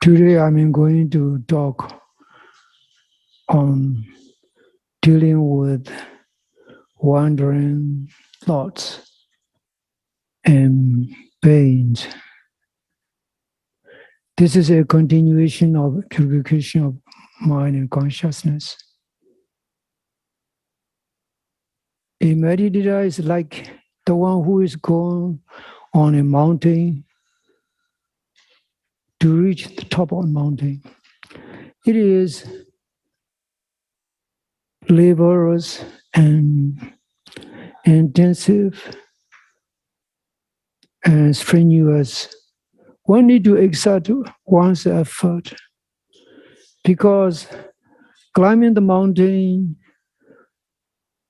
Today I'm going to talk on dealing with wandering thoughts and pains. This is a continuation of purification of mind and consciousness. A meditator is like the one who is going on a mountain to reach the top of the mountain. It is laborious and intensive and strenuous. One need to exert one's effort because climbing the mountain,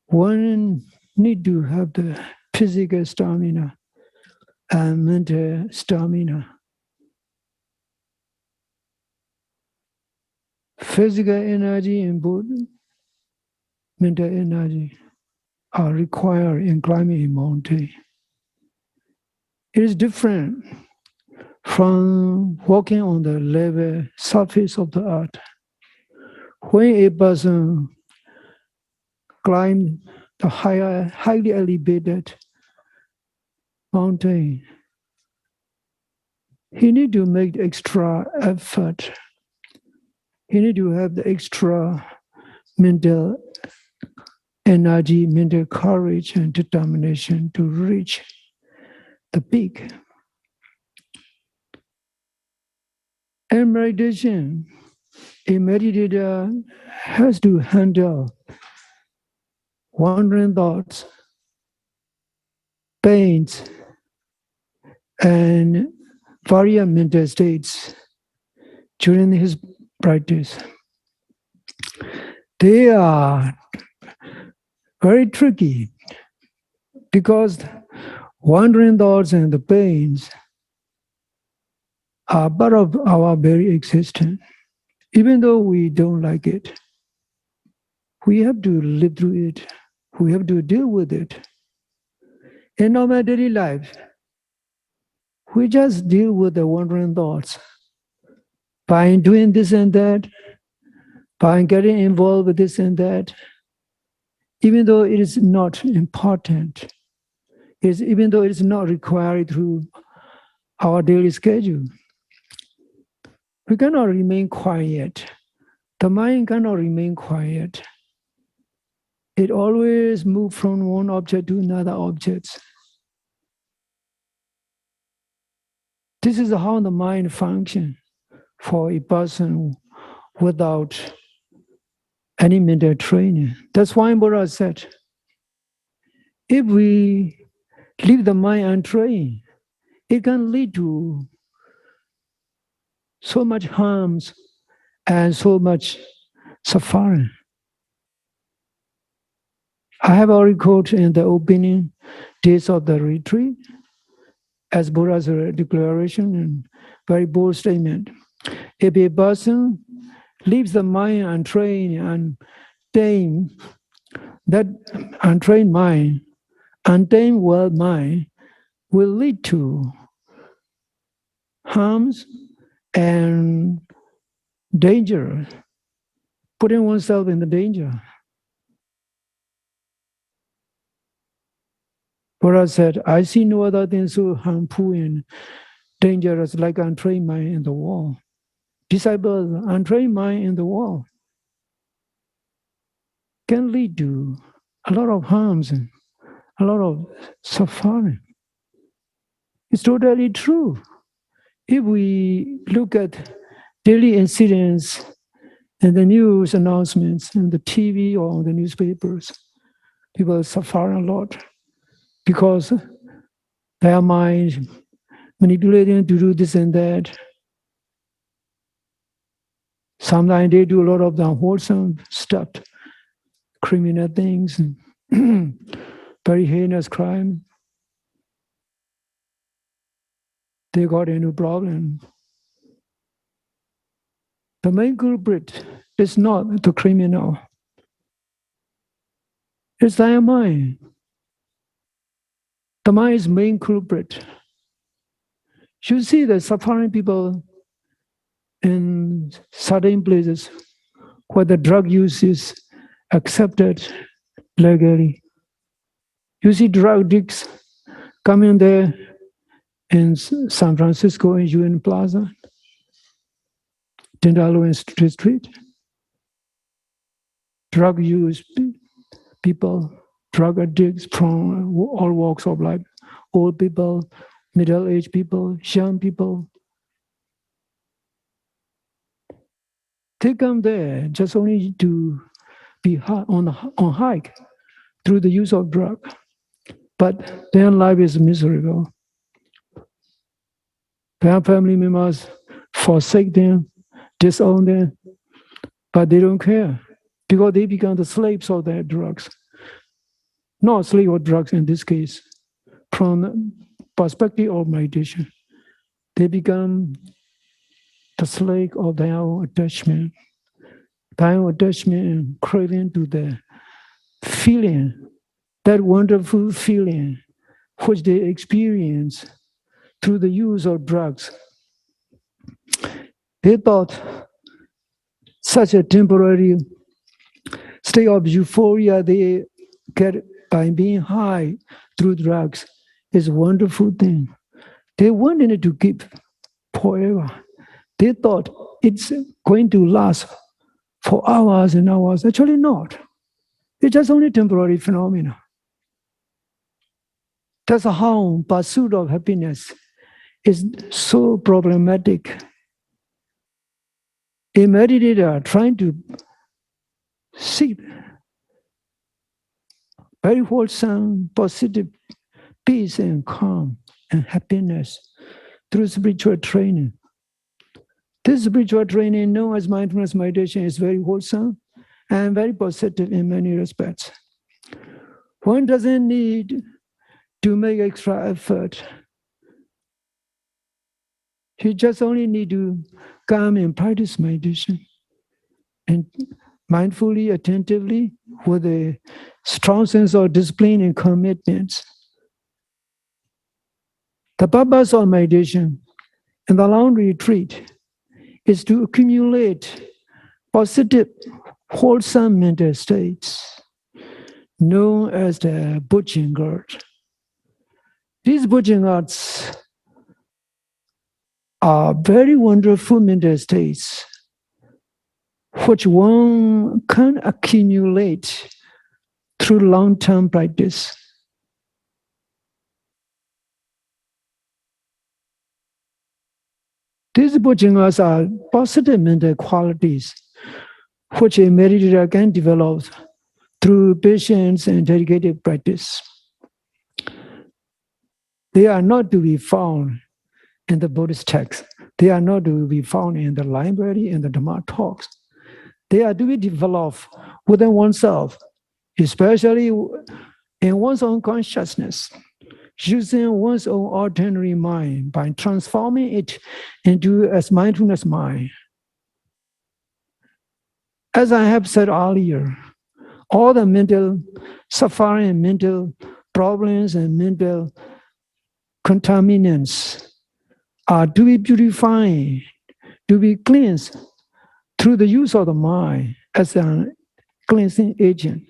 one need to have the physical stamina and mental stamina. Physical energy and both mental energy are required in climbing a mountain. It is different from walking on the level surface of the earth. When a person climbs the higher, highly elevated mountain, he need to make extra effort. He need to have the extra mental energy, mental courage, and determination to reach the peak. In meditation, a meditator has to handle wandering thoughts, pains, and various mental states during his practice. They are very tricky because wandering thoughts and the pains are part of our very existence. Even though we don't like it, we have to live through it. We have to deal with it. In our daily life, we just deal with the wandering thoughts by doing this and that, by getting involved with this and that, even though it is not important, even though it is not required through our daily schedule. We cannot remain quiet. The mind cannot remain quiet. It always moves from one object to another object. This is how the mind functions for a person without any mental training. That's why Buddha said, if we leave the mind untrained, it can lead to so much harms and so much suffering. I have already quoted in the opening days of the retreat as Buddha's declaration and very bold statement. If a person leaves the mind untrained and tamed, that untrained mind, untamed world mind will lead to harms and danger, putting oneself in the danger. Buddha said, I see no other thing so harmful and dangerous like untrained mind in the world. Disciples, untrained mind in the world can lead to a lot of harms and a lot of suffering. It's totally true. If we look at daily incidents and the news announcements and the TV or the newspapers, people suffer a lot because their mind manipulating to do this and that. Sometimes they do a lot of the unwholesome stuff, criminal things, and very heinous crime. They got into problem. The main culprit is not the criminal. It's their mind. The mind is main culprit. You see the suffering people in certain places where the drug use is accepted legally. You see drug addicts coming there in San Francisco in UN Plaza, Tenderloin Street. Drug use people, drug addicts from all walks of life, old people, middle-aged people, young people. They come there just only to be on hike through the use of drug, but their life is miserable. Their family members forsake them, disown them, but they don't care because they become the slaves of their drugs. Not slave of drugs in this case, from the perspective of meditation. They become the slave of their own attachment and craving to the feeling, that wonderful feeling which they experience through the use of drugs. They thought such a temporary state of euphoria they get by being high through drugs is a wonderful thing. They wanted it to keep forever. They thought it's going to last for hours and hours. Actually not. It's just only temporary phenomena. That's how pursuit of happiness is so problematic. A meditator trying to seek very wholesome, positive peace and calm and happiness through spiritual training. This spiritual training, known as mindfulness meditation, is very wholesome and very positive in many respects. One doesn't need to make extra effort. You just only need to come and practice meditation and mindfully, attentively, with a strong sense of discipline and commitment. The purpose of meditation in the long retreat is to accumulate positive, wholesome mental states, known as the Bujingat. These Bujingats are very wonderful mental states which one can accumulate through long-term practice. These Bujingas are positive mental qualities which a meditator can develop through patience and dedicated practice. They are not to be found in the Buddhist text. They are not to be found in the library and the Dhamma talks. They are to be developed within oneself, especially in one's own consciousness, using one's own ordinary mind by transforming it into a mindfulness mind. As I have said earlier, all the mental suffering, mental problems, and mental contaminants are to be purified, to be cleansed through the use of the mind as a cleansing agent.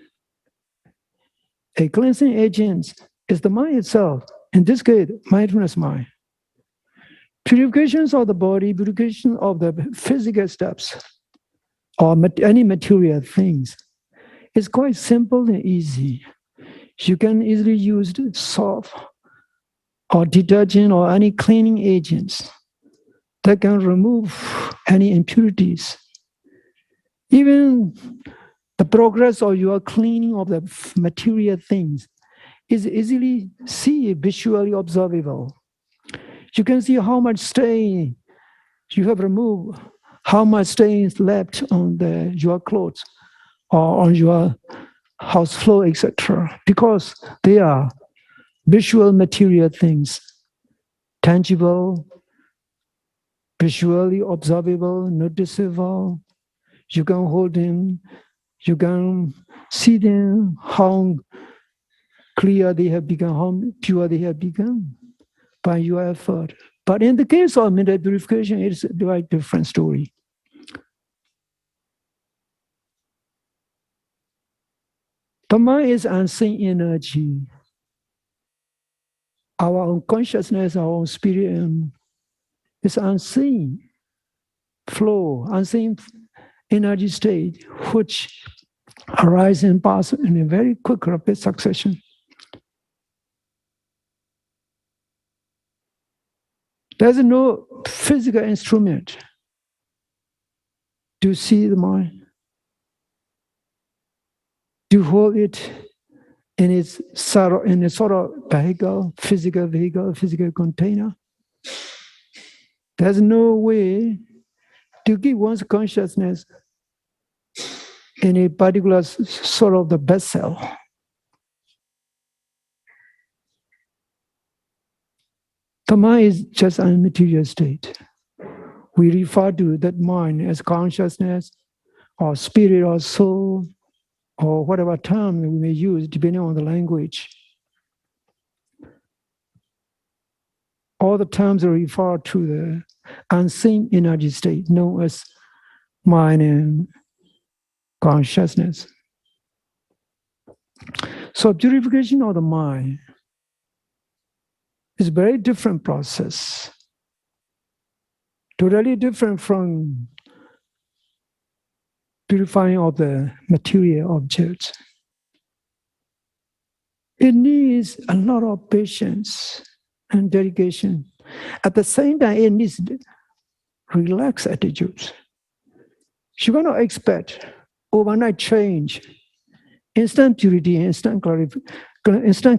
A cleansing agent is the mind itself, in this case, mindfulness mind. Purifications of the body, purification of the physical steps, or any material things, is quite simple and easy. You can easily use soap or detergent or any cleaning agents that can remove any impurities. Even the progress of your cleaning of the material things is easily visually observable. You can see how much stain you have removed, how much stain is left on your clothes or on your house floor, etc. Because they are visual material things, tangible, visually observable, noticeable. You can hold them, you can see them, how clear they have become, how pure they have become by your effort, But in the case of mental purification, it's a quite different story. The mind is unseen energy. Our own consciousness, our own spirit is unseen flow, unseen energy state, which arises and passes in a very quick, rapid succession. There's no physical instrument to see the mind, to hold it in its sort of vehicle, physical container. There's no way to give one's consciousness in a particular sort of the vessel. The mind is just a material state. We refer to that mind as consciousness or spirit or soul or whatever term we may use depending on the language. All the terms refer to the unseen energy state known as mind and consciousness. So purification of the mind is a very different process, totally different from purifying of the material objects. It needs a lot of patience and dedication. At the same time, it needs relaxed attitudes. You cannot expect overnight change, instant purity, instant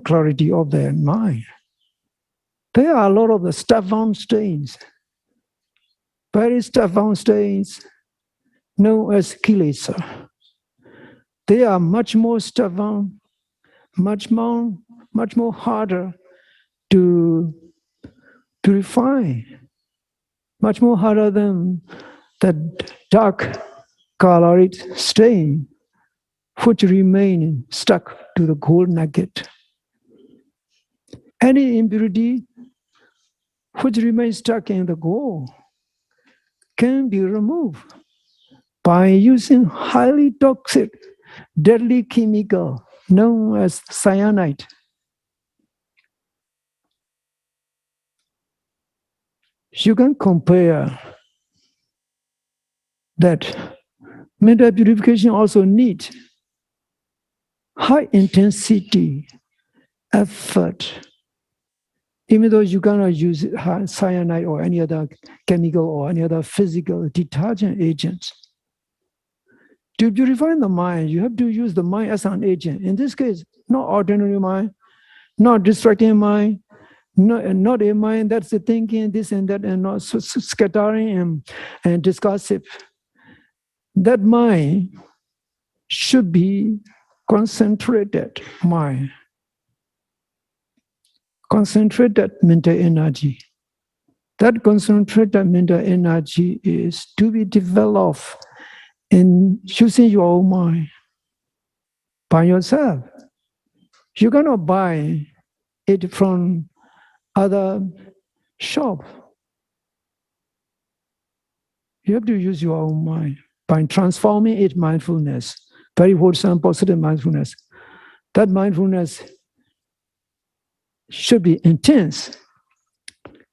clarity of the mind. There are a lot of the stubborn stains, very stubborn stains known as kilesa. They are much more stubborn, much more harder to purify, much more harder than the dark colored stain which remain stuck to the gold nugget. Any impurity which remains stuck in the gold can be removed by using highly toxic, deadly chemical known as cyanide. You can compare that mental purification also needs high intensity effort. Even though you cannot use cyanide or any other chemical or any other physical detergent agents. To purify the mind, you have to use the mind as an agent. In this case, not ordinary mind, not distracting mind, not a mind that's thinking this and that and not scattering and discursive. That mind should be concentrated mind. Concentrated mental energy. That concentrated mental energy is to be developed in using your own mind by yourself. You cannot buy it from other shop. You have to use your own mind by transforming it mindfulness, very wholesome, positive mindfulness. That mindfulness should be intense,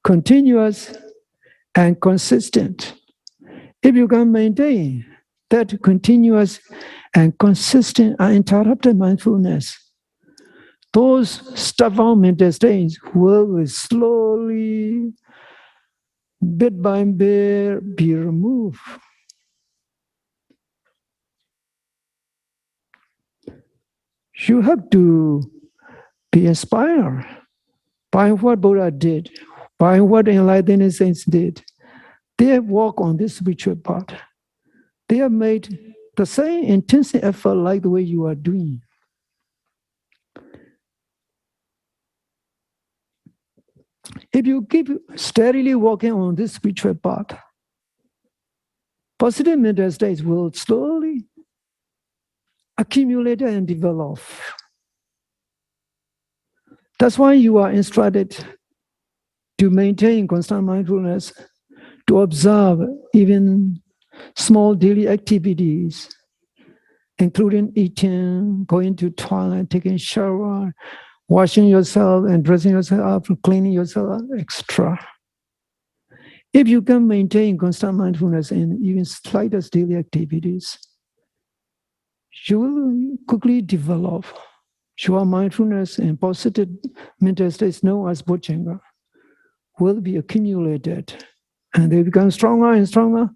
continuous, and consistent. If you can maintain that continuous and consistent uninterrupted mindfulness, those stubborn mental states will slowly, bit by bit, be removed. You have to be inspired by what Buddha did, by what enlightened saints did. They have walked on this spiritual path. They have made the same intense effort like the way you are doing. If you keep steadily walking on this spiritual path, positive mental states will slowly accumulate and develop. That's why you are instructed to maintain constant mindfulness, to observe even small daily activities, including eating, going to toilet, taking shower, washing yourself and dressing yourself up, cleaning yourself up, etc. If you can maintain constant mindfulness in even slightest daily activities, you will quickly develop your mindfulness and positive mental states known as bodhanga will be accumulated, and they become stronger and stronger.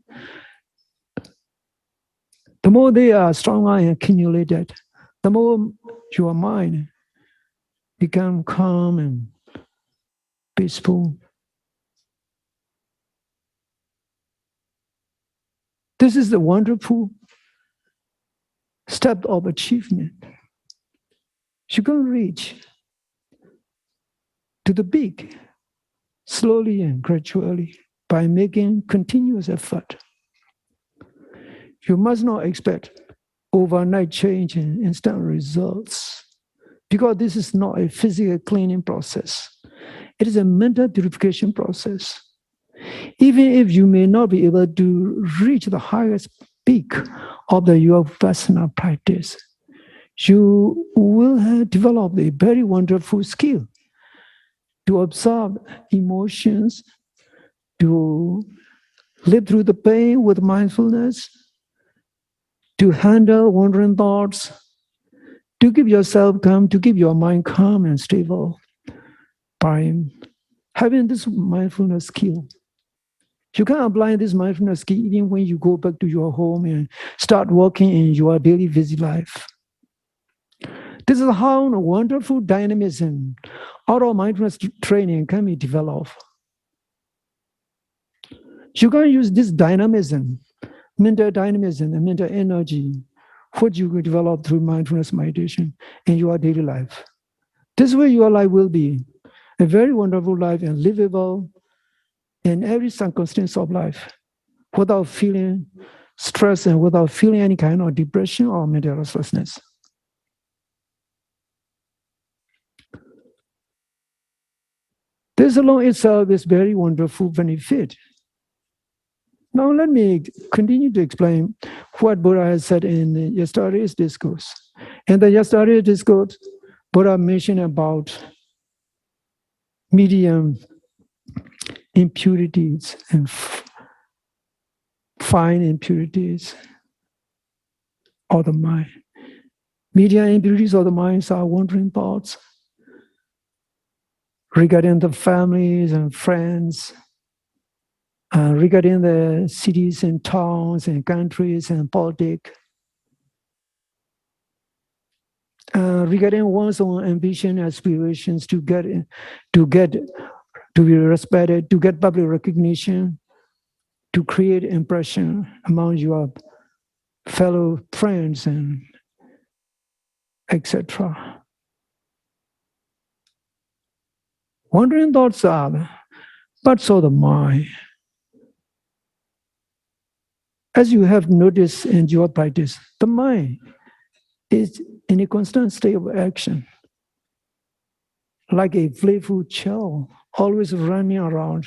The more they are stronger and accumulated, the more your mind become calm and peaceful. This is the wonderful step of achievement. You can reach to the peak slowly and gradually by making continuous effort. You must not expect overnight change and instant results, because this is not a physical cleaning process. It is a mental purification process. Even if you may not be able to reach the highest peak of the yoga vipassana practice, you will have developed a very wonderful skill to observe emotions, to live through the pain with mindfulness, to handle wandering thoughts, to keep yourself calm, to keep your mind calm and stable by having this mindfulness skill. You can apply this mindfulness skill even when you go back to your home and start working in your daily busy life. This is how wonderful dynamism out of mindfulness training can be developed. You can use this dynamism, mental dynamism and mental energy, what you will develop through mindfulness meditation in your daily life. This way your life will be a very wonderful life and livable in every circumstance of life without feeling stress and without feeling any kind of depression or mental restlessness. This alone itself is very wonderful benefit. Now let me continue to explain what Buddha has said in yesterday's discourse. In the yesterday's discourse, Buddha mentioned about medium impurities and fine impurities of the mind. Medium impurities of the minds are wandering thoughts regarding the families and friends, regarding the cities and towns and countries and politics, regarding one's own ambition, aspirations to be respected, to get public recognition, to create impression among your fellow friends and etc. Wandering thoughts are parts of the mind. As you have noticed in your practice, the mind is in a constant state of action, like a playful child, always running around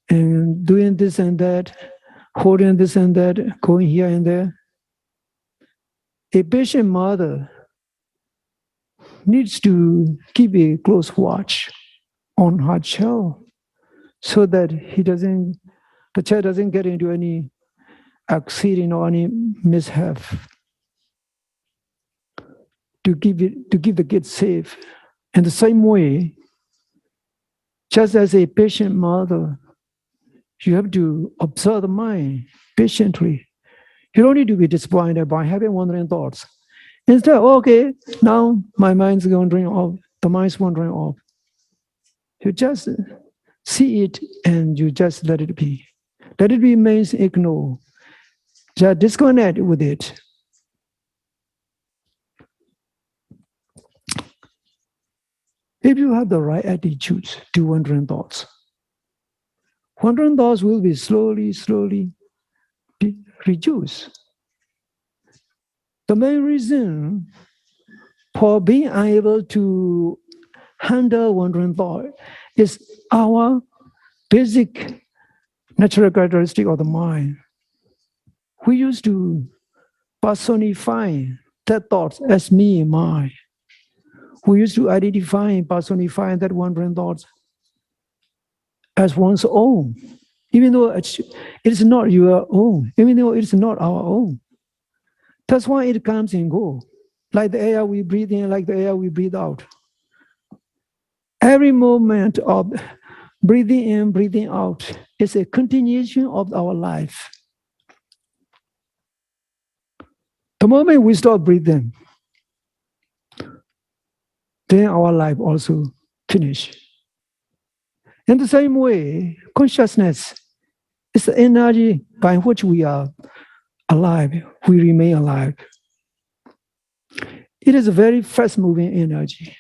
and doing this and that, holding this and that, going here and there. A patient mother needs to keep a close watch on her child so that the child doesn't get into any accident or any mishap, to keep the kid safe. In the same way, just as a patient mother, you have to observe the mind patiently. You don't need to be disappointed by having wandering thoughts. Instead, okay, now my mind's wandering off, the mind's wandering off. You just see it and you just let it be. Let it be means ignore. Just disconnect with it. If you have the right attitude to wandering thoughts will be slowly reduced. The main reason for being unable to handle wandering thought is our basic natural characteristic of the mind. We used to personify that thoughts as me and mine. We used to identify and personify that wandering thoughts as one's own, even though it's not your own, even though it's not our own. That's why it comes and goes, like the air we breathe in, like the air we breathe out. Every moment of breathing in, breathing out is a continuation of our life. The moment we stop breathing, then our life also finish. In the same way, consciousness is the energy by which we are alive, we remain alive. It is a very fast-moving energy.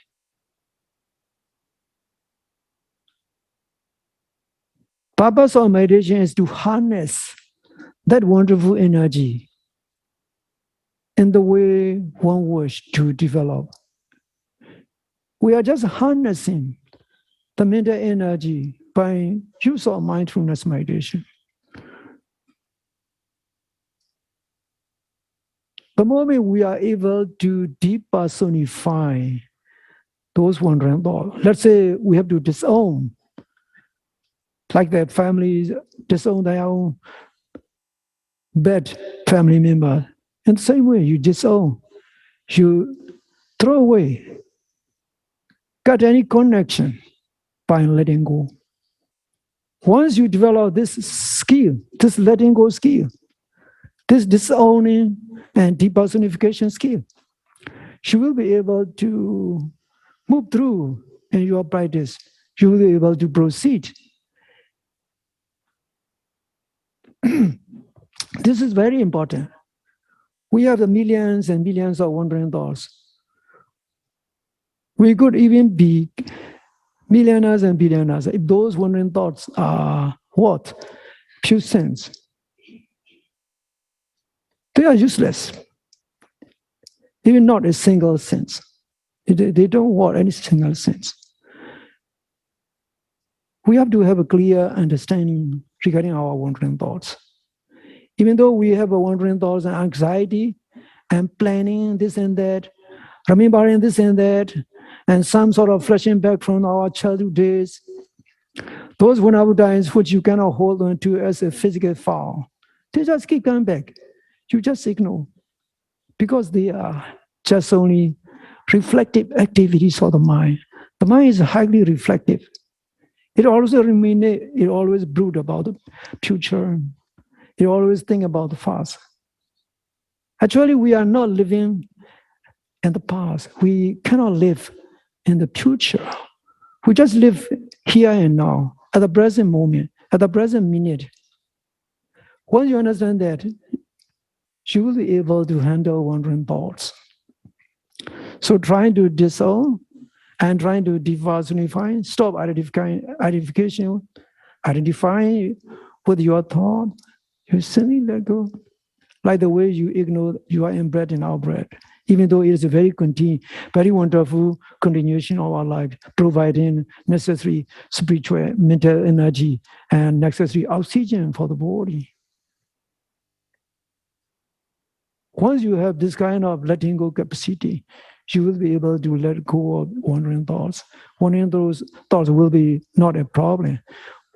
Purpose of meditation is to harness that wonderful energy in the way one wishes to develop. We are just harnessing the mental energy by use of mindfulness meditation. The moment we are able to depersonify those wandering thoughts, let's say we have to disown, like that families disown their own bad family member. In the same way, you disown, you throw away, cut any connection by letting go. Once you develop this skill, this letting go skill, this disowning and depersonification skill, you will be able to move through in your practice. You will be able to proceed. This is very important. We have the millions and millions of wandering thoughts. We could even be millionaires and billionaires if those wandering thoughts are what? Few cents. They are useless. Even not a single sense. They don't want any single sense. We have to have a clear understanding regarding our wandering thoughts. Even though we have a wandering thoughts and anxiety and planning this and that, remembering this and that, and some sort of flashing back from our childhood days, those vulnerable times which you cannot hold on to as a physical file, they just keep coming back. You just ignore, because they are just only reflective activities of the mind. The mind is highly reflective. It also it always brood about the future. It always think about the past. Actually, we are not living in the past. We cannot live in the future. We just live here and now, at the present moment, at the present minute. Once you understand that, you will be able to handle wandering thoughts. So trying to disown and trying to depersonify, stop identification, identifying with your thought, you simply let go. Like the way you ignore your in-breath and out-breath, even though it is a very very wonderful continuation of our life, providing necessary spiritual, mental energy and necessary oxygen for the body. Once you have this kind of letting go capacity, you will be able to let go of wandering thoughts. Wandering thoughts will be not a problem.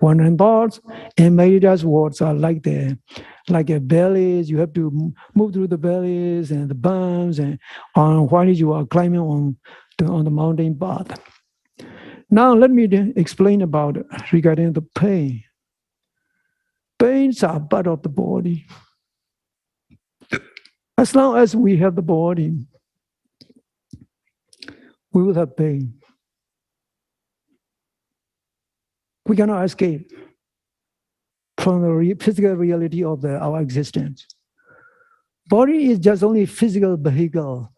Wandering thoughts and meditators words are like a bellies. You have to move through the bellies and the bumps and while you are climbing on the mountain path. Now let me explain about regarding the pain. Pains are part of the body. As long as we have the body, we will have pain. We cannot escape from the physical reality of our existence. Body is just only physical vehicle,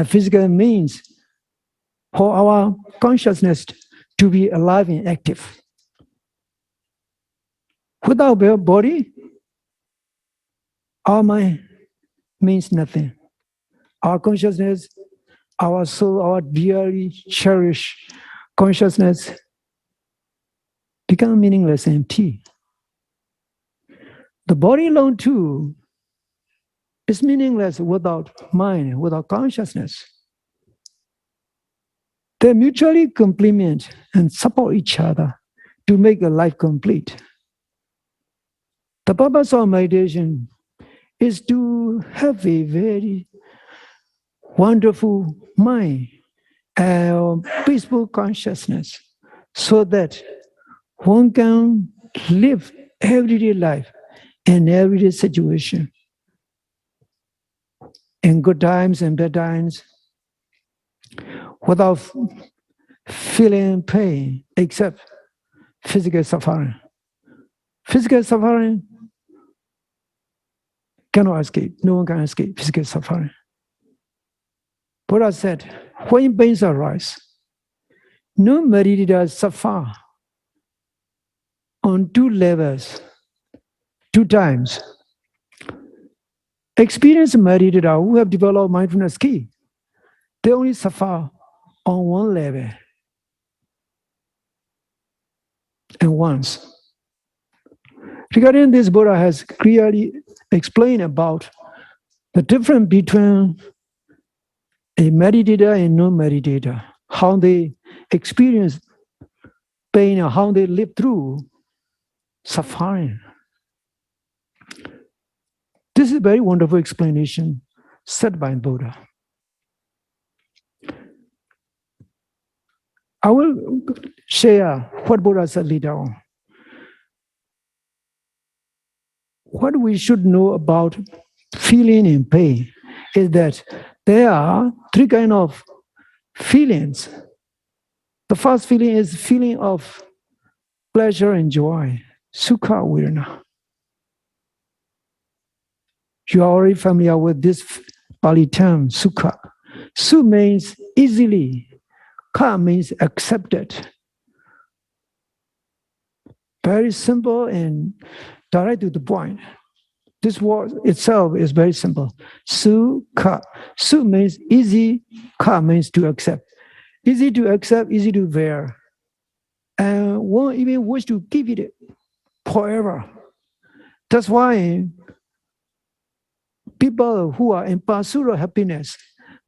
physical means for our consciousness to be alive and active. Without body, our mind means nothing. Our consciousness, our soul, our dearly cherished consciousness become meaningless, empty. The body alone too is meaningless without mind, without consciousness. They mutually complement and support each other to make a life complete. The purpose of meditation is to have a very wonderful mind and peaceful consciousness so that one can live everyday life in everyday situation, in good times and bad times, without feeling pain except physical suffering. Physical suffering cannot escape. No one can escape physical suffering. Buddha said, when pains arise, no meditator suffer on two levels, two times. Experienced meditator who have developed mindfulness key, they only suffer on one level and once. Regarding this, Buddha has clearly explained about the difference between a meditator and non-meditator, how they experience pain and how they live through suffering. This is a very wonderful explanation said by Buddha. I will share what Buddha said later on. What we should know about feeling and pain is that there are three kinds of feelings. The first feeling is feeling of pleasure and joy, sukha virna. You are already familiar with this Pali term, sukha. Su means easily, ka means accepted. Very simple and direct to the point. This word itself is very simple. Sukha. Su means easy, ka means to accept. Easy to accept, easy to bear. And one even wish to keep it forever. That's why people who are in pursuit of happiness,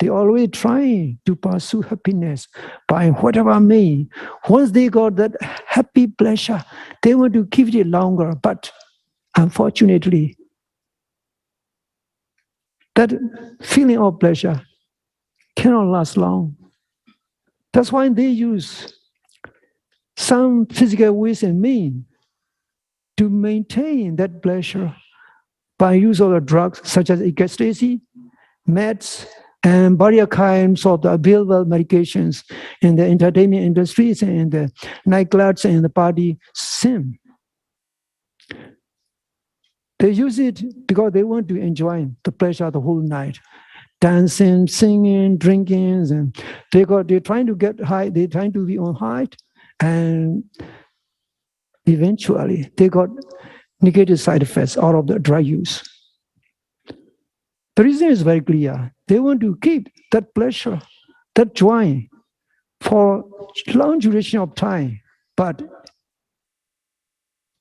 they always trying to pursue happiness by whatever means. Once they got that happy pleasure, they want to keep it longer. But unfortunately, that feeling of pleasure cannot last long. That's why they use some physical ways and means to maintain that pleasure by use of the drugs such as ecstasy, meds, and various kinds of the available medications in the entertainment industries and the nightclubs and the party scene. They use it because they want to enjoy the pleasure the whole night. Dancing, singing, drinking, and they're trying to get high, they're trying to be on high, and eventually they got negative side effects out of the drug use. The reason is very clear. They want to keep that pleasure, that joy for long duration of time. But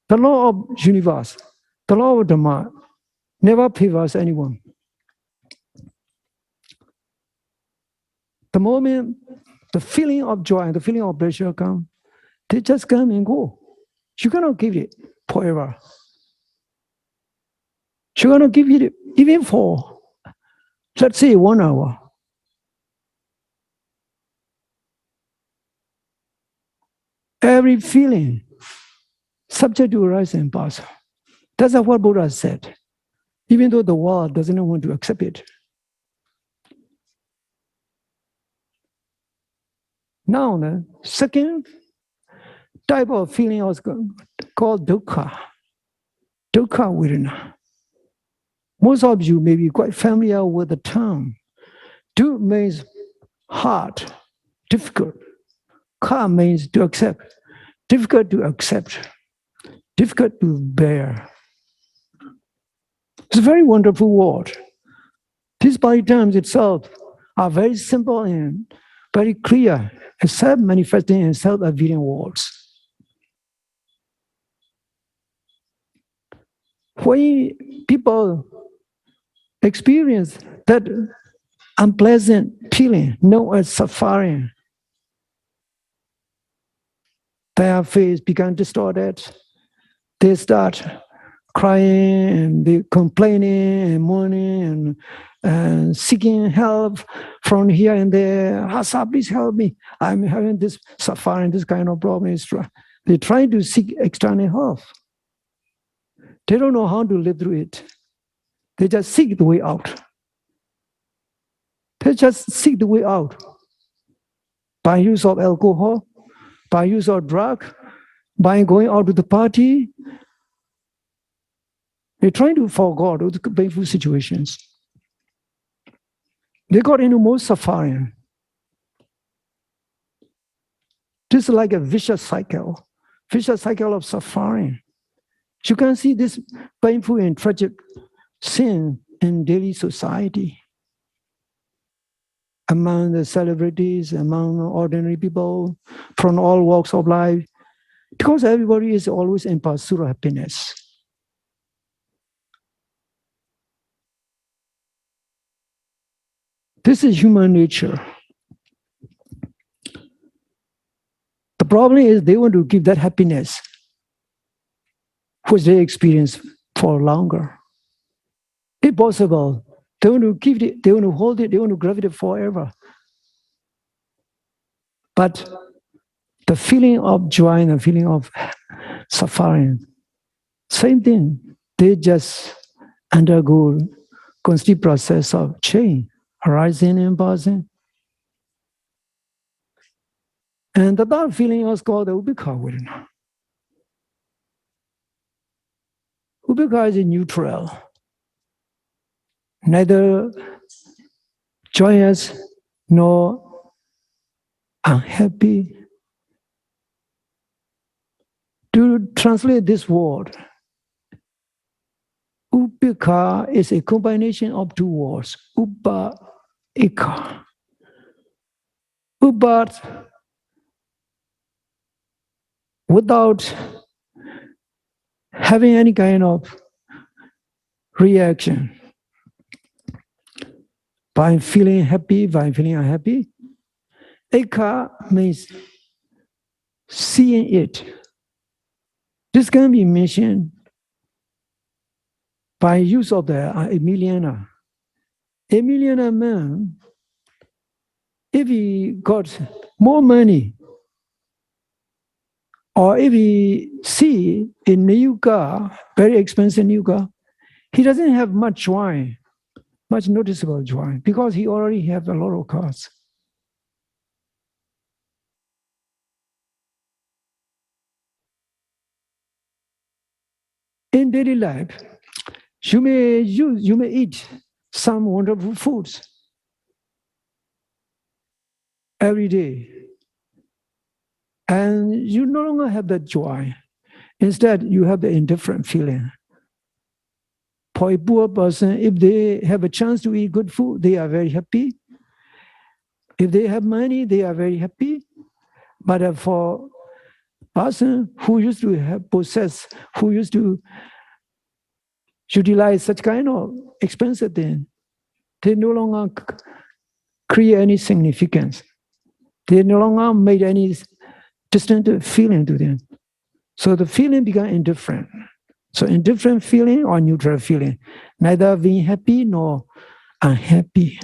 the law of universe, the law of Dhamma, never favors anyone. The moment the feeling of joy and the feeling of pleasure come, they just come and go. You cannot give it forever. You cannot give it even for, let's say, 1 hour. Every feeling subject to arise and pass. That's what Buddha said, even though the world doesn't want to accept it. Now, the second type of feeling was called dukkha. Dukkha virna. Most of you may be quite familiar with the term. Du means hard, difficult. Ka means to accept. Difficult to accept. Difficult to bear. It's a very wonderful word. These Pali terms itself are very simple and very clear, self-manifesting and self-evident words. When people experience that unpleasant feeling known as suffering, their face becomes distorted. They start crying and they complaining and mourning and seeking help from here and there. Hasa, please help me. I'm having this suffering, this kind of problem. They try to seek external help. They don't know how to live through it. They just seek the way out. They just seek the way out by use of alcohol, by use of drug, by going out to the party. They're trying to forget those painful situations. They got into more suffering. This is like a vicious cycle of suffering. You can see this painful and tragic sin in daily society. Among the celebrities, among ordinary people from all walks of life, because everybody is always in pursuit of happiness. This is human nature. The problem is they want to give that happiness, which they experience for longer. If possible, they want to keep it, they want to hold it, they want to grab it forever. But the feeling of joy and the feeling of suffering, same thing. They just undergo constant process of change, arising and passing. And the third feeling is called the Upekkha Vedana. Upekkha is neutral, neither joyous nor unhappy. To translate this word, Upekkha is a combination of two words, Upa, Ekha. Upa, without having any kind of reaction, by feeling happy, by feeling unhappy. Ekha means seeing it. This can be mentioned by use of the Emiliana. Emiliana man, if he got more money, or if he see a new car, very expensive new car, he doesn't have much joy, much noticeable joy, because he already have a lot of cars. In daily life, you may eat some wonderful foods every day, and you no longer have that joy. Instead, you have the indifferent feeling. For a poor person, if they have a chance to eat good food, they are very happy. If they have money, they are very happy. But for a person who used to who used to utilize such kind of expensive thing, they no longer create any significance. They no longer made any distant feeling to them. So the feeling become indifferent. So indifferent feeling or neutral feeling, neither being happy nor unhappy.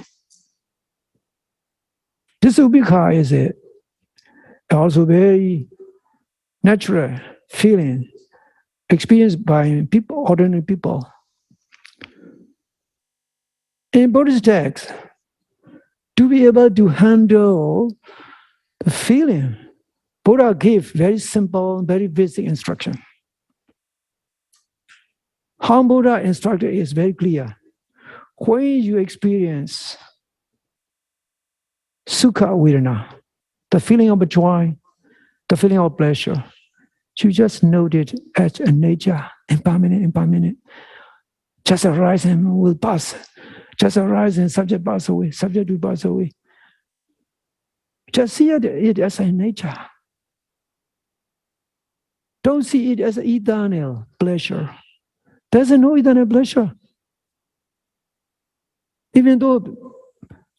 This Upekkha is also very natural feeling experienced by people, ordinary people. In Buddhist text, to be able to handle the feeling, Buddha gave very simple, very basic instruction. How Buddha instructed is very clear. When you experience Sukha Vedana, the feeling of joy, the feeling of pleasure, you just note it as a nature, impermanent. Just arise and will pass. Just arise and subject pass away, subject will pass away. Just see it as a nature. Don't see it as eternal pleasure. There's no eternal pleasure. Even though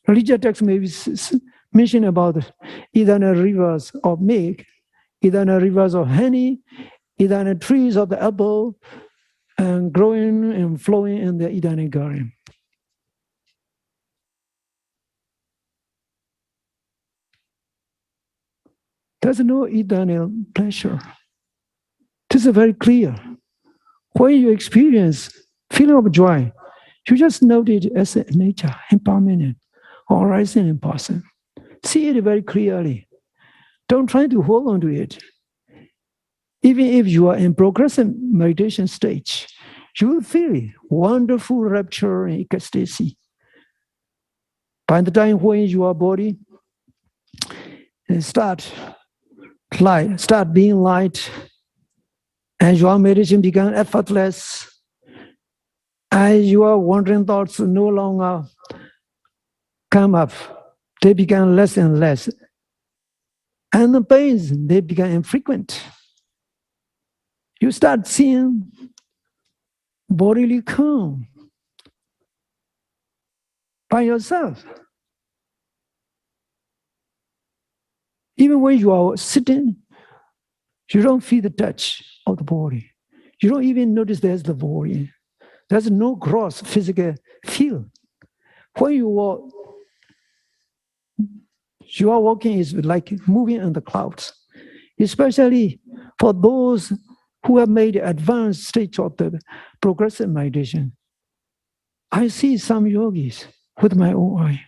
religious texts may be mention about eternal rivers of milk, eternal rivers of honey, eternal trees of the apple, and growing and flowing in the eternal garden. There's no eternal pleasure. This is very clear. When you experience feeling of joy, you just note it as a nature, impermanent, or arising in person. See it very clearly. Don't try to hold on to it. Even if you are in progressive meditation stage, you will feel wonderful rapture and ecstasy. By the time when your body start being light, and your meditation becomes effortless, and your wandering thoughts no longer come up, they become less and less. And the pains, they become infrequent. You start seeing bodily calm by yourself. Even when you are sitting, you don't feel the touch of the body. You don't even notice there's the body. There's no gross physical feel. When you walk, your walking is like moving in the clouds, especially for those who have made advanced stage of the progressive meditation. I see some yogis with my own eye.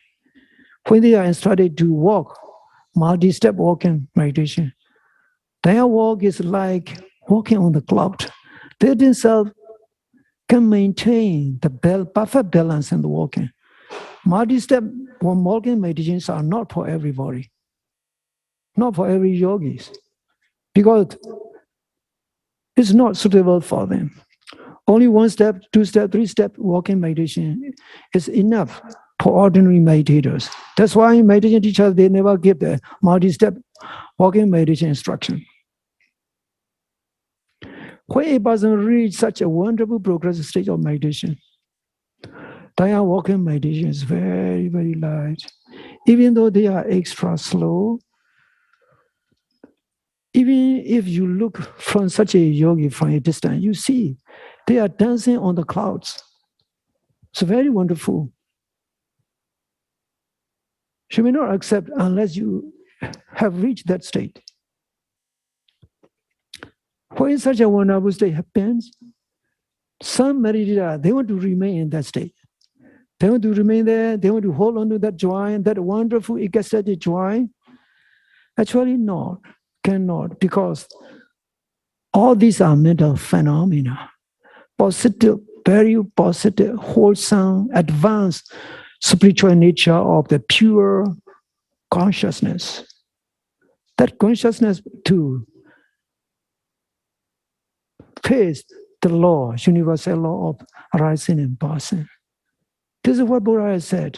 When they are instructed to walk, multi-step walking meditation, their walk is like walking on the cloud. They themselves can maintain the perfect balance in the walking. Multi-step walking meditations are not for everybody, not for every yogis, because it's not suitable for them. Only 1 step, 2 step, 3 step walking meditation is enough for ordinary meditators. That's why meditation teachers, they never give the multi-step walking meditation instruction. When a person reaches such a wonderful progressive stage of meditation, their walking meditation is very, very light. Even though they are extra slow, even if you look from such a yogi from a distance, you see they are dancing on the clouds. It's very wonderful. You may not accept unless you have reached that state. When such a wonderful state happens, some meditators, they want to remain in that state. They want to remain there. They want to hold on to that joy, that wonderful ecstatic joy. Actually, not, cannot, because all these are mental phenomena. Positive, very positive, wholesome, advanced spiritual nature of the pure consciousness. That consciousness too face the law, universal law of arising and passing. This is what Buddha has said.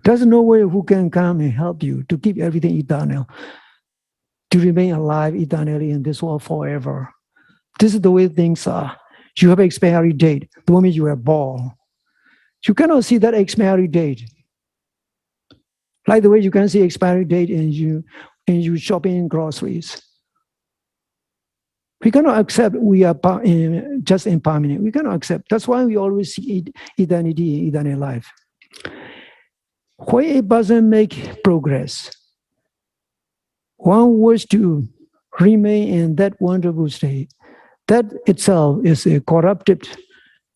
There's no way who can come and help you to keep everything eternal, to remain alive eternally in this world forever. This is the way things are. You have an expiry date the moment you were born. You cannot see that expiry date. Like the way you can see expiry date in you shopping groceries. We cannot accept we are just impermanent. We cannot accept. That's why we always see eternity, eternal life. When a person makes progress, one wishes to remain in that wonderful state. That itself is a corrupted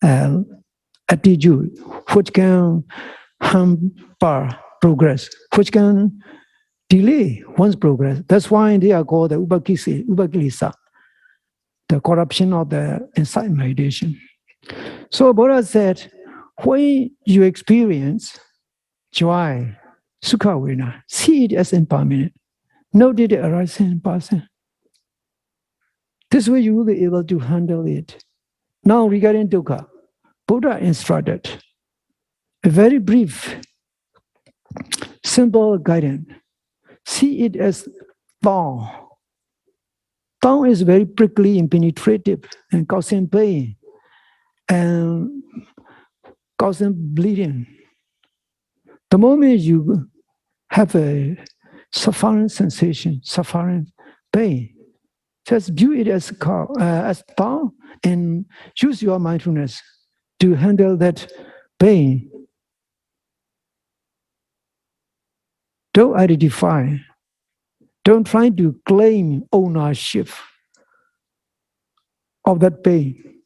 attitude which can hamper progress, which can delay one's progress. That's why they are called the upakilesa, the corruption of the insight meditation. So Buddha said, when you experience joy, sukha vena, see it as impermanent. Note it arising and passing. This way you will be able to handle it. Now regarding dukkha, Buddha instructed a very brief, simple guidance. See it as thorn tongue is very prickly and penetrative and causing pain and causing bleeding. The moment you have a suffering sensation, suffering pain, just view it as tongue and use your mindfulness to handle that pain. Don't identify. Don't try to claim ownership of that pain.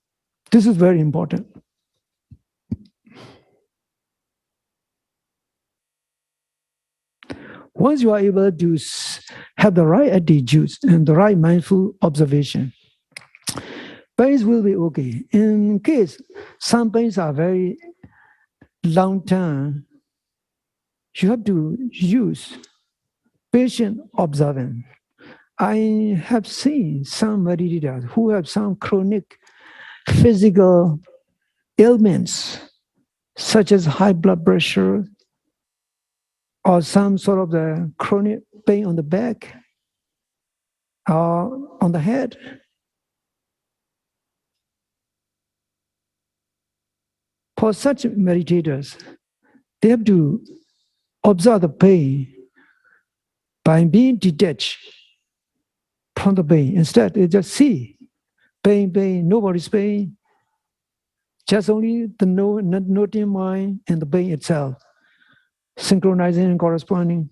This is very important. Once you are able to have the right attitudes and the right mindful observation, pains will be okay. In case some pains are very long term, you have to use patient observance. I have seen some meditators who have some chronic physical ailments, such as high blood pressure or some sort of the chronic pain on the back or on the head. For such meditators, they have to observe the pain by being detached from the pain. Instead, they just see pain, pain, nobody's pain, just only the noting mind and the pain itself, synchronizing and corresponding,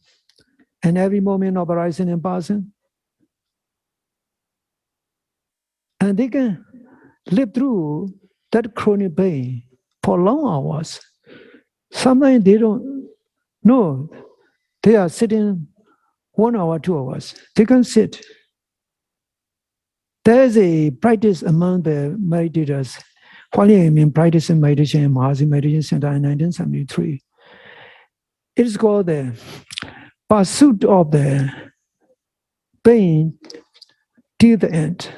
and every moment of arising and passing. And they can live through that chronic pain for long hours. Sometimes they don't know. They are sitting 1 hour, 2 hours. They can sit. There's a practice among the meditators. While I am practicing meditation in Mahasi Meditation Center in 1973, it is called the pursuit of the pain till the end.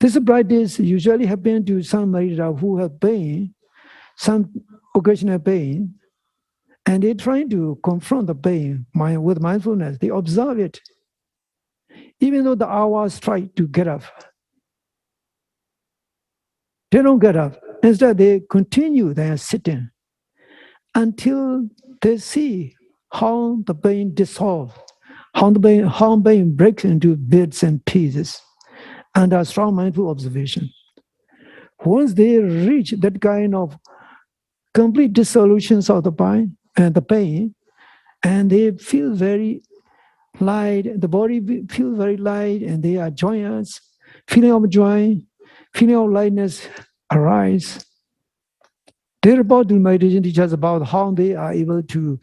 This practice usually happens to some meditators who have pain, some occasional pain, and they're trying to confront the pain with mindfulness. They observe it. Even though the hours try to get up, they don't get up. Instead, they continue their sitting until they see how the pain dissolves, how pain breaks into bits and pieces under strong mindful observation. Once they reach that kind of complete dissolutions of the pain, and they feel very light, the body feels very light, and they are joyous, feeling of joy, feeling of lightness arise. They're about to meditation teach us about how they are able to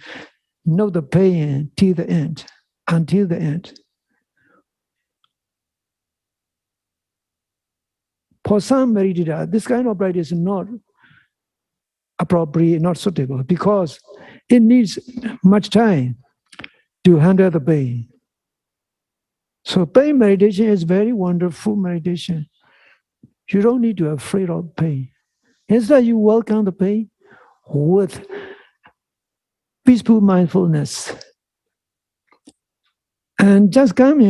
know the pain till the end, until the end. For some meditators, this kind of practice is not appropriate, not suitable, because it needs much time to handle the pain. So pain meditation is very wonderful meditation. You don't need to be afraid of pain. Instead, you welcome the pain with peaceful mindfulness. And just come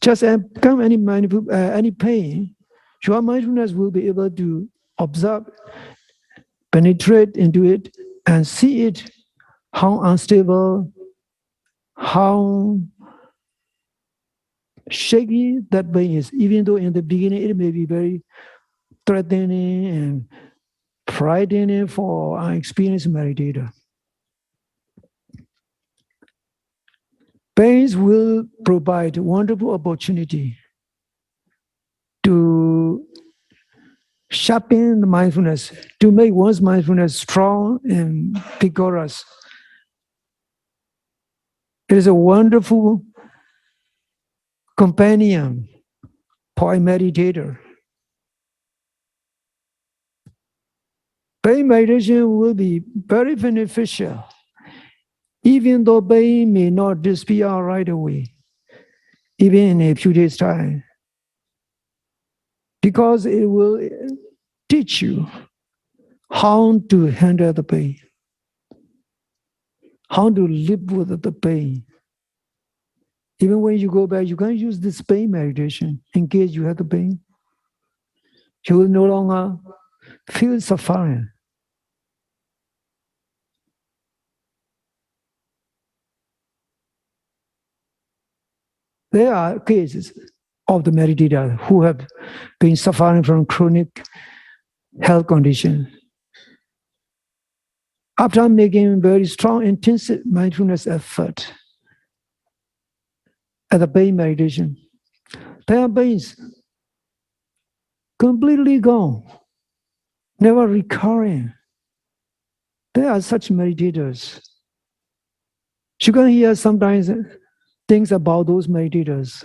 any pain, your mindfulness will be able to observe, penetrate into it, and see it, how unstable, how shaky that pain is. Even though in the beginning it may be very threatening and frightening for an experienced meditator. Pains will provide wonderful opportunity to sharpen the mindfulness, to make one's mindfulness strong and vigorous. It is a wonderful companion for a meditator. Pain meditation will be very beneficial, even though pain may not disappear right away, even in a few days' time, because it will teach you how to handle the pain, how to live with the pain, Even when you go back, you can use this pain meditation in case you have the pain. You will no longer feel suffering. There are cases of the meditators who have been suffering from chronic health conditions. After making very strong, intensive mindfulness effort at the pain meditation, their pains completely gone, never recurring. There are such meditators. You can hear sometimes things about those meditators.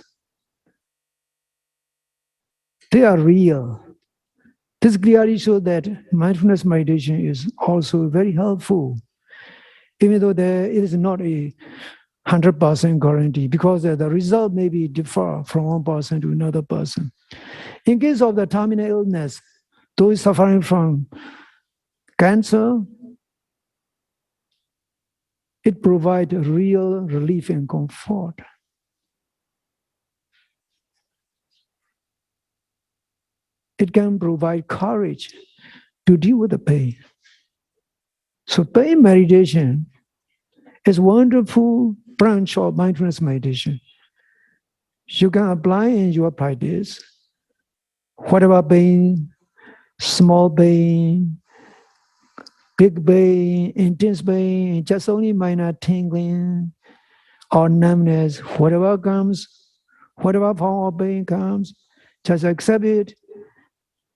They are real. This clearly shows that mindfulness meditation is also very helpful, even though it is not a 100% guarantee, because the result may be differ from one person to another person. In case of the terminal illness, those suffering from cancer, it provides real relief and comfort. It can provide courage to deal with the pain. So pain meditation is a wonderful branch of mindfulness meditation. You can apply in your practice, whatever pain, small pain, big pain, intense pain, just only minor tingling or numbness, whatever comes, whatever form of pain comes, just accept it,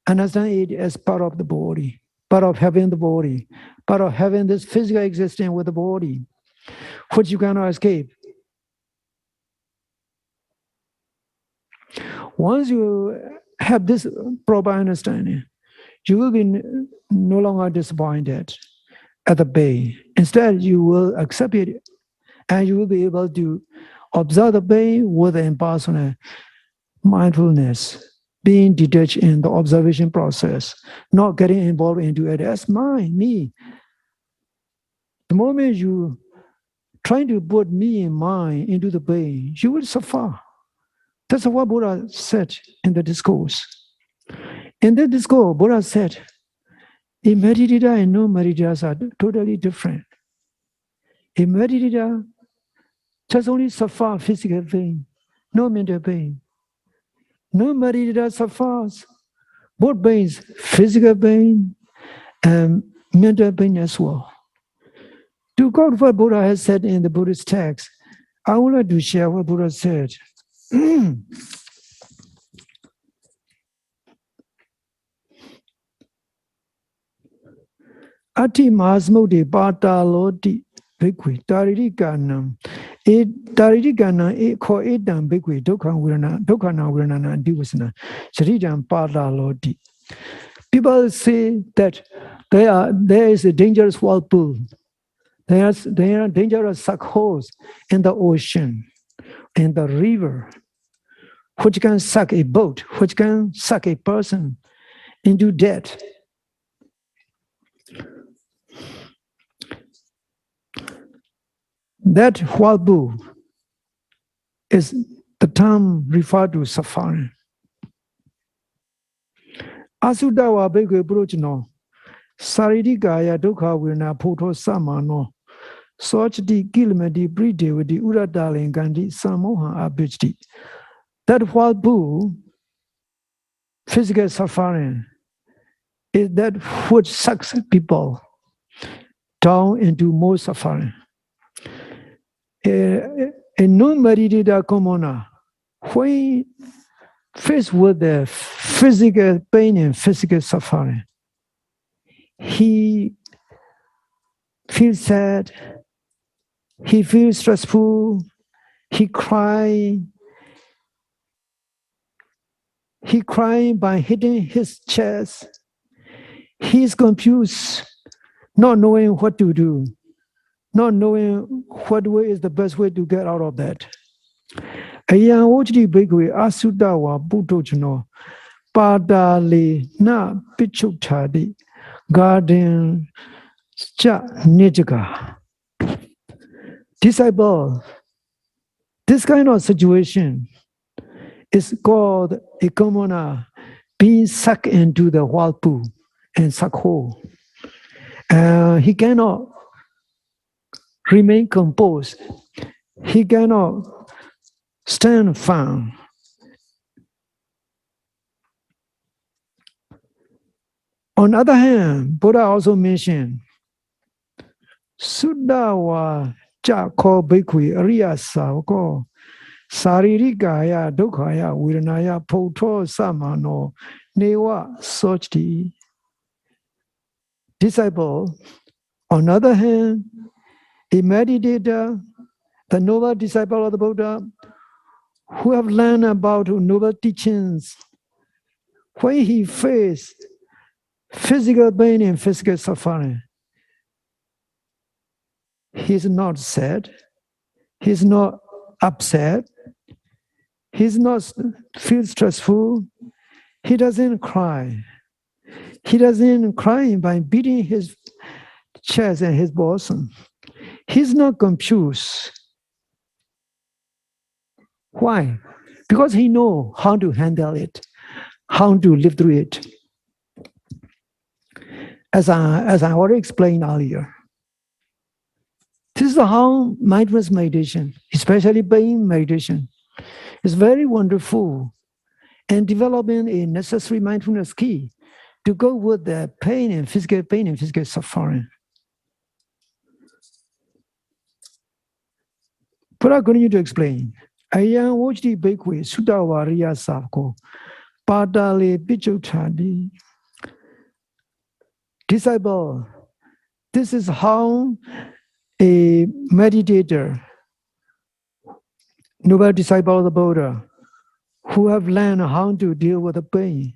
understand it as part of the body, part of having the body, part of having this physical existence with the body, which you cannot escape. Once you have this proper understanding, you will be no longer disappointed at the pain. Instead, you will accept it, and you will be able to observe the pain with impersonal mindfulness, being detached in the observation process, not getting involved into it as mine, me. The moment you trying to put me and mine into the pain, you will suffer. That's what Buddha said in the discourse. In the discourse, Buddha said, a meditator and no meditators are totally different. A meditator just only suffer physical pain, no mental pain. No meditator suffers both pains, physical pain and mental pain as well. To quote what Buddha has said in the Buddhist text, I would like to share what Buddha said. Ati mahasmukti pataloti bhikkhve taririkanam taririkanam kho etam bhikkhve dukkhana viranana divasana sharidam pataloti. People say that there is a dangerous whirlpool. There are dangerous suck holes in the ocean, in the river, which can suck a boat, which can suck a person into death. That whirlpool is the term referred to suffering. Asutawa bhikkhve purochano saridikaya dukkha virana photo samano sochati kilmati pridevati uradalingandi samoha abhijti. That whirlpool, physical suffering, is that which sucks people down into more suffering. A non-meditator commoner, when faced with the physical pain and physical suffering, he feels sad, he feels stressful, he cries by hitting his chest. He's confused, not knowing what to do, not knowing what way is the best way to get out of that. Ayan ojdi bhikkhve asutawa buddhochano padale na pichuktadi garden cha nijaga. Disciple, This kind of situation is called a commoner being sucked into the whirlpool and sucked whole. He cannot remain composed. He cannot stand firm. On the other hand, Buddha also mentioned, Sudha wa cha ko bhikkhve ariya savako saririkaya dukkhaya viranaya photo samano neva sochti. Disciple, on the other hand, a meditator, the noble disciple of the Buddha, who have learned about noble teachings, when he faced physical pain and physical suffering, he's not sad, he's not upset, he's not feel stressful, he doesn't cry. He doesn't cry by beating his chest and his bosom. He's not confused. Why? Because he knows how to handle it, how to live through it. As I already explained earlier, this is how mindfulness meditation, especially pain meditation, is very wonderful and developing a necessary mindfulness key to go with the pain and physical suffering. But I'm going to explain. Ayam wajdi bhikkhve sudavariya savko padale pichotadi. Disciple, this is how a meditator, noble disciple of the Buddha, who have learned how to deal with the pain,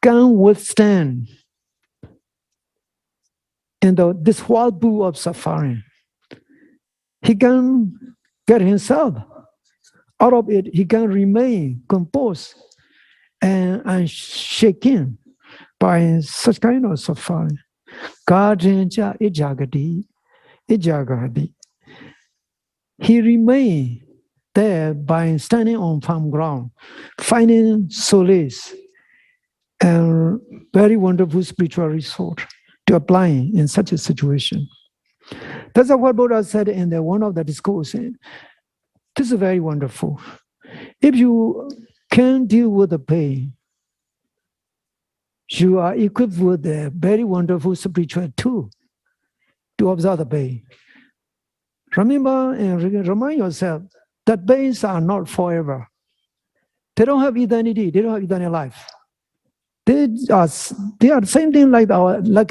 can withstand in this whirlpool of suffering. He can get himself out of it. He can remain composed and unshaken by such kind of suffering. Gajenja ijagati. He remained there by standing on firm ground, finding solace and very wonderful spiritual resource to apply in such a situation. That's what Buddha said in one of the discourses. This is very wonderful. If you can deal with the pain, you are equipped with a very wonderful spiritual tool to observe the pain. Remember and remind yourself that pains are not forever. They don't have eternity. They don't have eternal life. They are the same thing like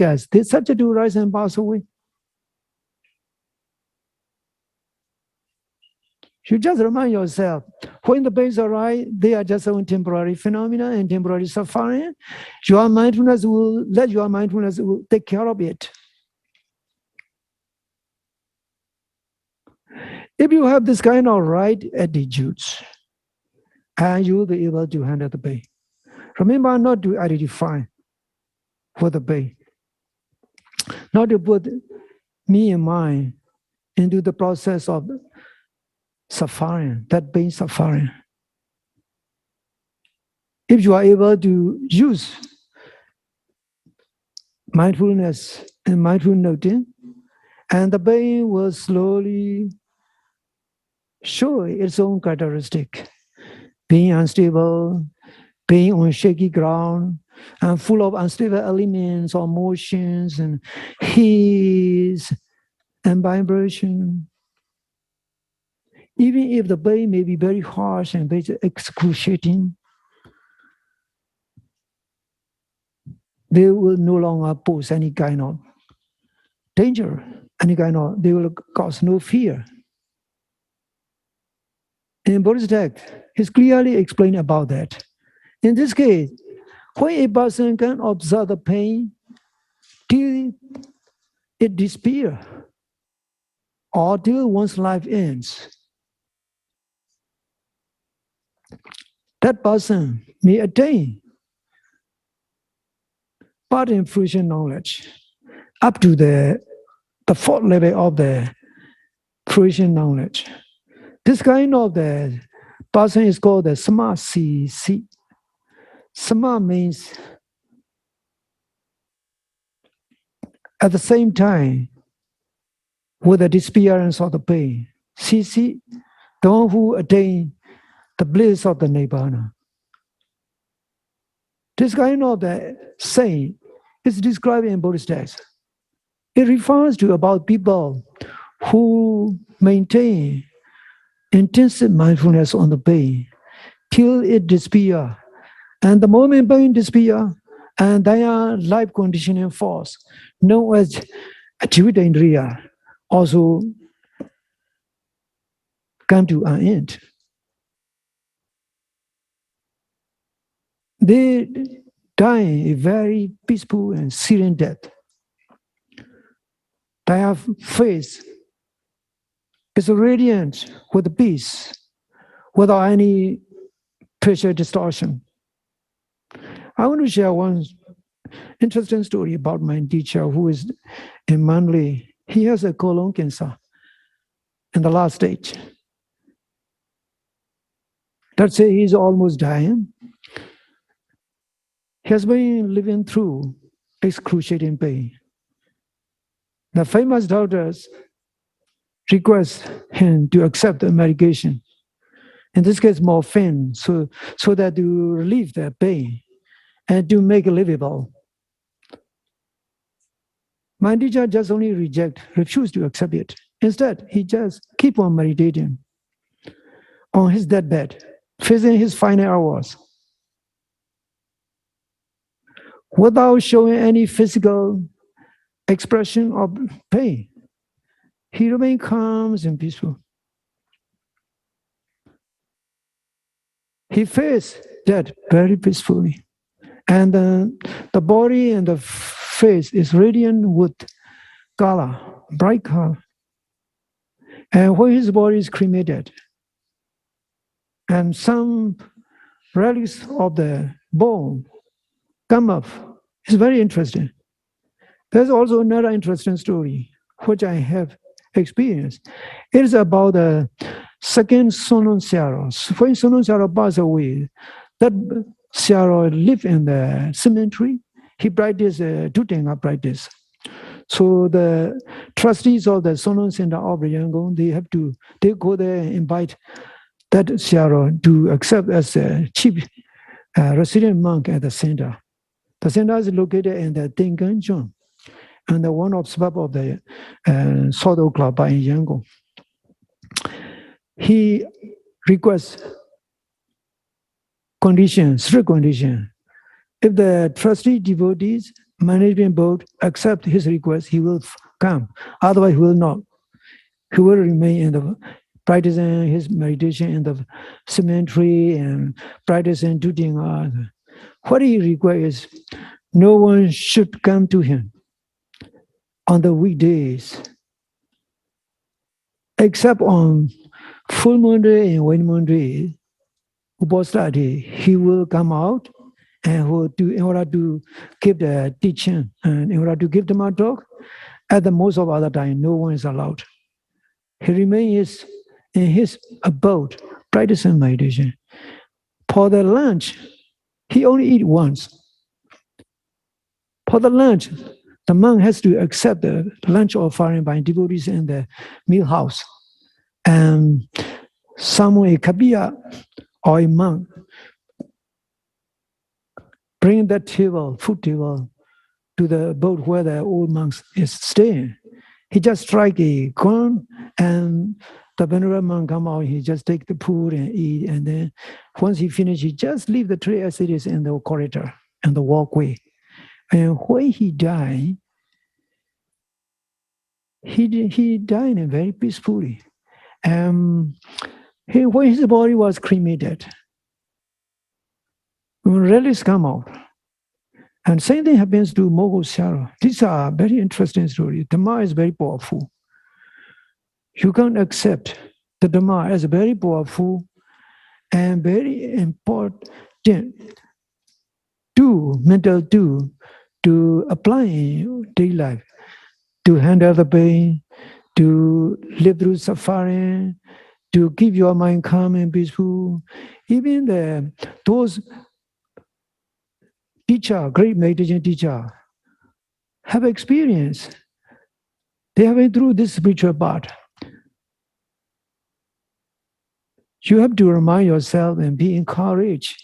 us. They subject to rise and pass away. You just remind yourself, when the pains arise, they are just a temporary phenomena and temporary suffering. Your mindfulness will take care of it. If you have this kind of right attitudes, and you will be able to handle the pain. Remember not to identify with the pain, not to put me and mine into the process of suffering, that pain suffering. If you are able to use mindfulness and mindful noting, and the pain will slowly show its own characteristic, being unstable, being on shaky ground, and full of unstable elements or motions and heat and vibration. Even if the pain may be very harsh and very excruciating, they will no longer pose any kind of danger, they will cause no fear. In Buddhist text, he's clearly explained about that. In this case, when a person can observe the pain till it disappears, or till one's life ends, that person may attain part in fruition knowledge up to the fourth level of the fruition knowledge. This kind of the person is called the Sama-si-si. Sama means at the same time with the disappearance of the pain. Si-si, the one who attain the bliss of the Nibbana. This kind of the saying is described in Buddhist texts. It refers to about people who maintain intensive mindfulness on the pain till it disappears. And the moment pain disappears, and their life conditioning force, known as Jivita Indriya, also come to an end. They die a very peaceful and serene death. Their face is radiant with peace, without any pressure distortion. I want to share one interesting story about my teacher who is in Manly. He has a colon cancer in the last stage. Let's say he's almost dying. He has been living through excruciating pain. The famous doctors request him to accept the medication. In this case, morphine, so that to relieve the pain and to make it livable. My teacher just only refused to accept it. Instead, he just keep on meditating on his deathbed, facing his final hours, without showing any physical expression of pain. He remained calm and peaceful. He faced death very peacefully. And the body and the face is radiant with color, bright color. And when his body is cremated, and some relics of the bone come up, it's very interesting. There's also another interesting story, which I have experienced. It is about the second Sonon Siaro. When Sonon Siaro passed away, that Siaro lived in the cemetery. He practiced Dukkha practice. So the trustees of the Sonon Center of Yangon, they go there and invite that Siaro to accept as a chief resident monk at the center. The center is located in the Tenganzhong, and the one of suburb of the Soto Club in Yangon. He requests strict condition. If the trustee devotees, management board accept his request, he will come. Otherwise, he will not. He will remain in the practicing his meditation in the cemetery and practicing doing art. What he requires, no one should come to him on the weekdays, except on full moon day and waning moon day, Upasana day, he will come out and in order to give the teaching and in order to give them a talk. At the most of other time, no one is allowed. He remains in his abode, practicing meditation. For the lunch, he only eat once. For the lunch, the monk has to accept the lunch offering by devotees in the meal house. And someone, a kabiya or a monk, bring that food table, to the boat where the old monks is staying. He just strike a gong, and the venerable monk come out. He just take the food and eat, and then once he finish, he just leave the tray as it is in the corridor and the walkway. And when he died, he died very peacefully. When his body was cremated, relics come out. And same thing happens to Mogul Siaro. These are very interesting stories. Dhamma is very powerful. You can accept the Dhamma as very powerful and very important mental tool to apply in daily life, to handle the pain, to live through suffering, to keep your mind calm and peaceful. Even those teacher, great meditation teacher, have experience. They have been through this spiritual path. You have to remind yourself and be encouraged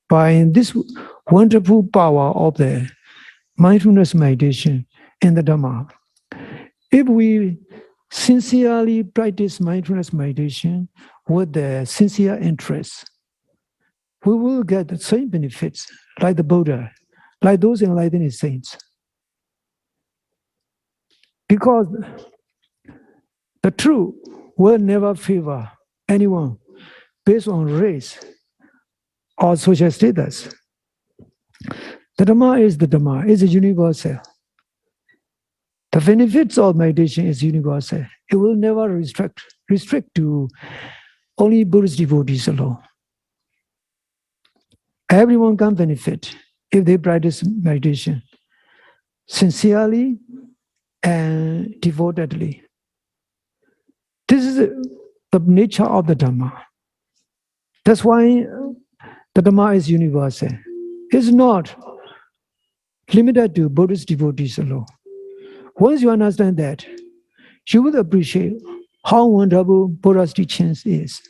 by this wonderful power of the mindfulness meditation and the Dhamma. If we sincerely practice mindfulness meditation with the sincere interest, we will get the same benefits like the Buddha, like those enlightened saints. Because the truth will never favor anyone based on race or social status. The Dhamma is the Dhamma, is universal. The benefits of meditation is universal. It will never restrict to only Buddhist devotees alone. Everyone can benefit if they practice meditation sincerely and devotedly. This is the nature of the Dhamma. That's why the Dhamma is universal. It's not limited to Buddhist devotees alone. Once you understand that, you will appreciate how wonderful Buddha's teachings is.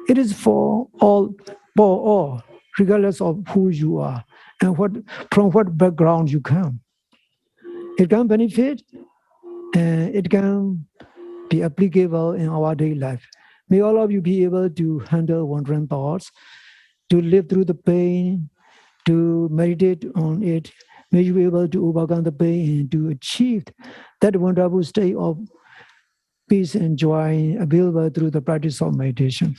It is for all, regardless of who you are and from what background you come. It can benefit and it can be applicable in our daily life. May all of you be able to handle wandering thoughts, to live through the pain, to meditate on it. May you be able to overcome the pain and to achieve that wonderful state of peace and joy available through the practice of meditation.